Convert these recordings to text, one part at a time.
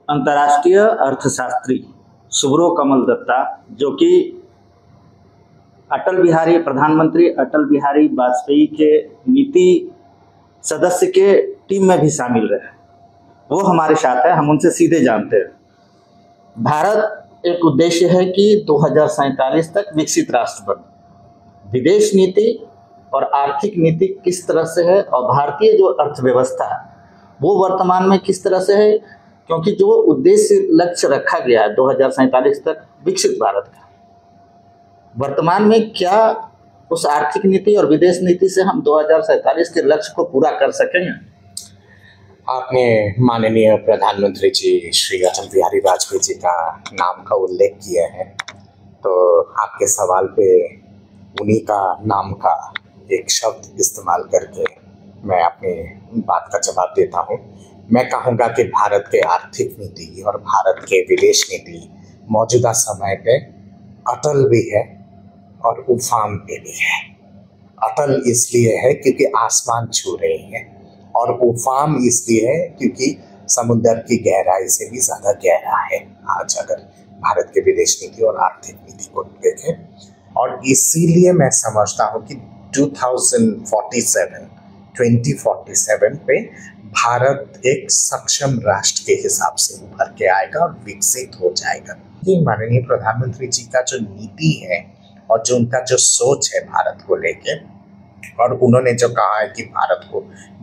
अंतर्राष्ट्रीय अर्थशास्त्री सुब्रो कमल दत्ता, जो कि प्रधानमंत्री अटल बिहारी वाजपेयी के नीति सदस्य के टीम में भी शामिल रहे, वो हमारे साथ है। हम उनसे सीधे जानते हैं। भारत एक उद्देश्य है कि 2047 तक विकसित राष्ट्र बने। विदेश नीति और आर्थिक नीति किस तरह से है और भारतीय जो अर्थव्यवस्था है वो वर्तमान में किस तरह से है, क्योंकि जो उद्देश्य लक्ष्य रखा गया है 2047 तक विकसित भारत का, वर्तमान में क्या उस आर्थिक नीति और विदेश नीति से हम 2047 के लक्ष्य को पूरा कर सकेंगे? आपने माननीय प्रधानमंत्री जी श्री अटल बिहारी वाजपेयी जी का नाम का उल्लेख किया है, तो आपके सवाल पे उन्हीं का नाम का एक शब्द इस्तेमाल करके मैं अपनी बात का जवाब देता हूँ। मैं कहूँगा कि भारत के आर्थिक नीति और भारत के विदेश नीति मौजूदा समय पे अटल भी है और उफान पे भी है। अटल इसलिए है क्योंकि आसमान छू रहे हैं, और उफान इसलिए है क्योंकि समुद्र की गहराई से भी ज़्यादा गहरा है आज अगर भारत के विदेश नीति और आर्थिक नीति को देखें। और इसीलिए मैं समझता हूँ कि 2047 पे भारत एक सक्षम राष्ट्र के हिसाब से उभर के आएगा और विकसित हो जाएगा। ये माननीय प्रधानमंत्री जी का जो नीति है और जो उनका जो सोच है भारत को लेके, और उन्होंने जो कहा है कि भारत को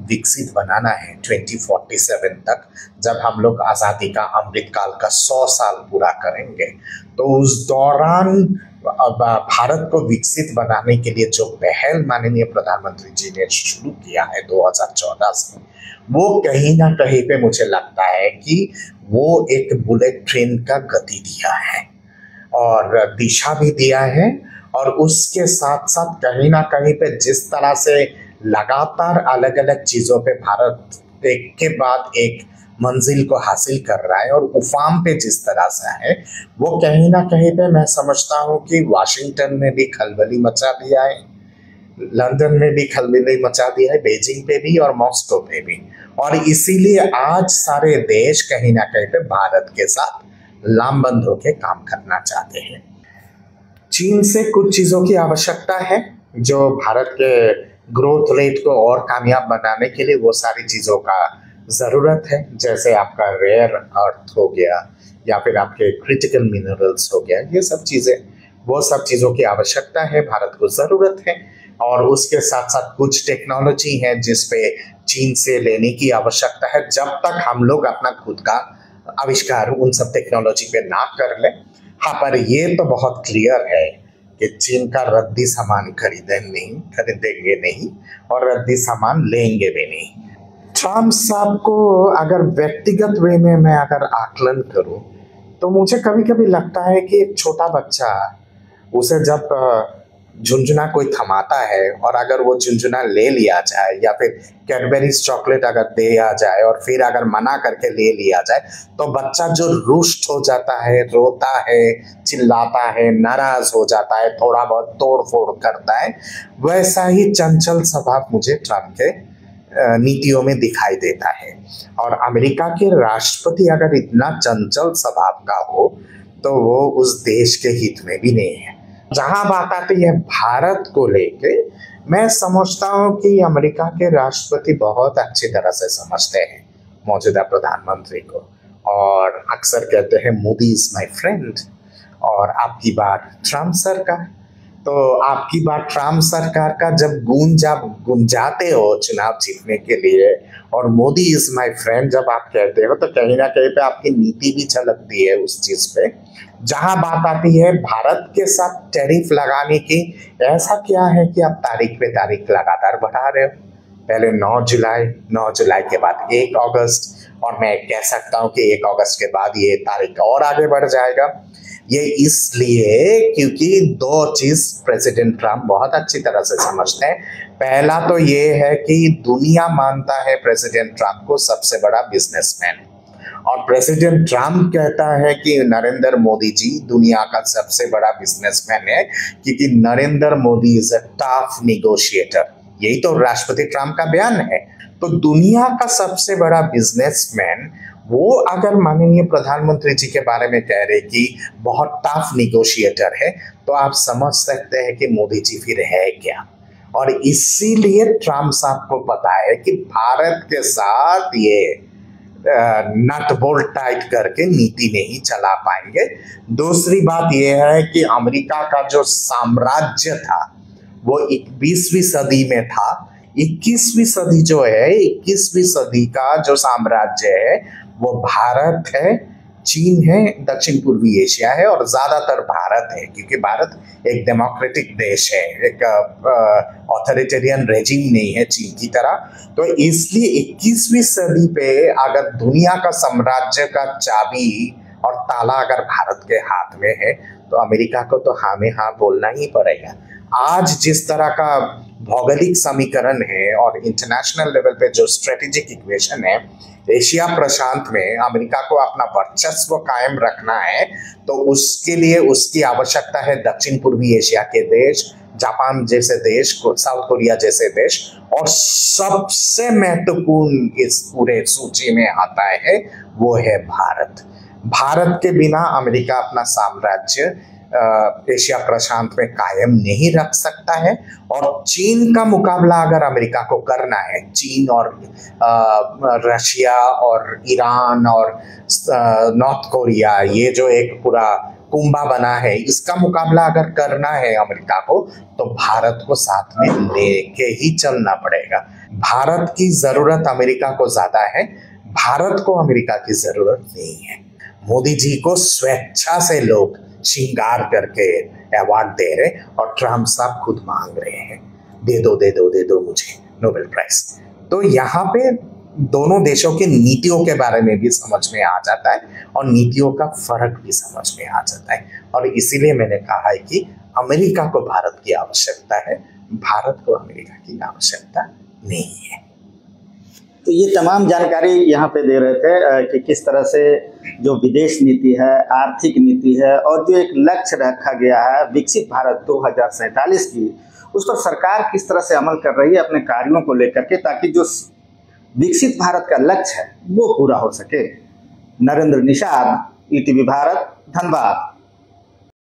विकसित बनाना है 2047 तक, जब हम लोग आज़ादी का अमृत काल का 100 साल पूरा करेंगे, तो उस दौरान भारत को विकसित बनाने के लिए जो पहल माननीय प्रधानमंत्री जी ने शुरू किया है 2014 से, वो कहीं ना कहीं पे मुझे लगता है कि वो एक बुलेट ट्रेन का गति दिया है और दिशा भी दिया है, और उसके साथ साथ कहीं ना कहीं पे जिस तरह से लगातार अलग अलग चीज़ों पे भारत एक के बाद एक मंजिल को हासिल कर रहा है और उफान पे जिस तरह से है, वो कहीं ना कहीं पे मैं समझता हूँ कि वाशिंगटन में भी खलबली मचा दिया है, लंदन में भी खलबली मचा दिया है, बीजिंग पे भी और मॉस्को पे भी, और इसीलिए आज सारे देश कहीं ना कहीं पे भारत के साथ लामबंद होकर काम करना चाहते हैं। चीन से कुछ चीज़ों की आवश्यकता है जो भारत के ग्रोथ रेट को और कामयाब बनाने के लिए वो सारी चीज़ों का ज़रूरत है, जैसे आपका रेयर अर्थ हो गया या फिर आपके क्रिटिकल मिनरल्स हो गया, ये सब चीज़ें, वो सब चीज़ों की आवश्यकता है, भारत को ज़रूरत है। और उसके साथ साथ कुछ टेक्नोलॉजी है जिस पे चीन से लेने की आवश्यकता है, जब तक हम लोग अपना खुद का आविष्कार उन सब टेक्नोलॉजी पे ना कर ले। हाँ, पर ये तो बहुत क्लियर है कि चीन का रद्दी सामान खरीदेंगे नहीं और रद्दी सामान लेंगे भी नहीं। ट्रम्प साहब को अगर व्यक्तिगत वे में मैं अगर आकलन करूं, तो मुझे कभी कभी लगता है कि एक छोटा बच्चा, उसे जब झुंझुना कोई थमाता है और अगर वो झुंझुना ले लिया जाए या फिर कैडबरीज चॉकलेट अगर दिया जाए और फिर अगर मना करके ले लिया जाए, तो बच्चा जो रुष्ट हो जाता है, रोता है, चिल्लाता है, नाराज हो जाता है, थोड़ा बहुत तोड़ फोड़ करता है, वैसा ही चंचल स्वभाव मुझे ट्रम्प के नीतियों में दिखाई देता है। और अमेरिका के राष्ट्रपति अगर इतना चंचल स्वभाव का हो तो वो उस देश के हित में भी नहीं है। जहां बात आती है भारत को लेके, मैं समझता हूं कि अमेरिका के राष्ट्रपति बहुत अच्छी तरह से समझते हैं मौजूदा प्रधानमंत्री को, और अक्सर कहते हैं मोदी इज माय फ्रेंड। और आपकी बात ट्रम्प सर का, तो आपकी बात ट्रम्प सरकार का जब गुंजाते हो चुनाव जीतने के लिए, और मोदी इज माय फ्रेंड जब आप कहते हो, तो कहीं ना कहीं पे आपकी नीति भी झलकती है उस चीज पे। जहां बात आती है भारत के साथ टैरिफ लगाने की, ऐसा क्या है कि आप तारीख पे तारीख लगातार बढ़ा रहे हो? पहले 9 जुलाई के बाद 1 अगस्त, और मैं कह सकता हूं कि 1 अगस्त के बाद ये तारीख और आगे बढ़ जाएगा। ये इसलिए क्योंकि 2 चीज प्रेसिडेंट ट्रम्प बहुत अच्छी तरह से समझते हैं। पहला तो ये है कि दुनिया मानता है प्रेसिडेंट ट्रम्प को सबसे बड़ा बिजनेसमैन, और प्रेसिडेंट ट्रम्प कहता है कि नरेंद्र मोदी जी दुनिया का सबसे बड़ा बिजनेसमैन है, क्योंकि Narendra Modi is a tough negotiator. यही तो राष्ट्रपति ट्रम्प का बयान है। तो दुनिया का सबसे बड़ा बिजनेसमैन वो अगर माननीय प्रधानमंत्री जी के बारे में कह रहे कि बहुत टफ निगोशिएटर है, तो आप समझ सकते हैं कि मोदी जी फिर है क्या। और इसीलिए ट्रम्प साहब को पता है कि भारत के साथ ये नट बोल्ट टाइट करके नीति नहीं चला पाएंगे। दूसरी बात यह है कि अमेरिका का जो साम्राज्य था वो 20वीं सदी में था। 21वीं सदी जो है, 21वीं सदी का जो साम्राज्य है वो भारत है, चीन है, दक्षिण पूर्वी एशिया है और ज्यादातर भारत है, क्योंकि भारत एक डेमोक्रेटिक देश है, एक ऑथोरिटेरियन रेजिम नहीं है चीन की तरह। तो इसलिए 21वीं सदी पे अगर दुनिया का साम्राज्य का चाबी और ताला अगर भारत के हाथ में है, तो अमेरिका को तो हाँ में हाँ बोलना ही पड़ेगा। आज जिस तरह का भौगोलिक समीकरण है और इंटरनेशनल लेवल पे जो स्ट्रेटेजिक इक्वेशन है, एशिया प्रशांत में अमेरिका को अपना वर्चस्व कायम रखना है, तो उसके लिए उसकी आवश्यकता है दक्षिण पूर्वी एशिया के देश, जापान जैसे देश, साउथ कोरिया जैसे देश, और सबसे महत्वपूर्ण इस पूरे सूची में आता है वो है भारत। भारत के बिना अमेरिका अपना साम्राज्य एशिया प्रशांत में कायम नहीं रख सकता है। और चीन का मुकाबला अगर अमेरिका को करना है, चीन और रशिया और ईरान और नॉर्थ कोरिया, ये जो एक पूरा कुंभा बना है, इसका मुकाबला अगर करना है अमेरिका को, तो भारत को साथ में लेके ही चलना पड़ेगा। भारत की जरूरत अमेरिका को ज्यादा है, भारत को अमेरिका की जरूरत नहीं है। मोदी जी को स्वेच्छा से लोग श्रृंगार करके अवार्ड दे रहे और ट्रम्प साहब खुद मांग रहे हैं, दे दो दे दो दे दो मुझे नोबेल प्राइज। तो यहाँ पे दोनों देशों की नीतियों के बारे में भी समझ में आ जाता है और नीतियों का फर्क भी समझ में आ जाता है। और इसीलिए मैंने कहा है कि अमेरिका को भारत की आवश्यकता है, भारत को अमेरिका की आवश्यकता नहीं है। तो ये तमाम जानकारी यहाँ पे दे रहे थे कि किस तरह से जो विदेश नीति है, आर्थिक नीति है और जो एक लक्ष्य रखा गया है विकसित भारत 2047 की, उस पर सरकार किस तरह से अमल कर रही है अपने कार्यों को लेकर के, ताकि जो विकसित भारत का लक्ष्य है वो पूरा हो सके। नरेंद्र निषाद, ईटीवी भारत, धनबाद।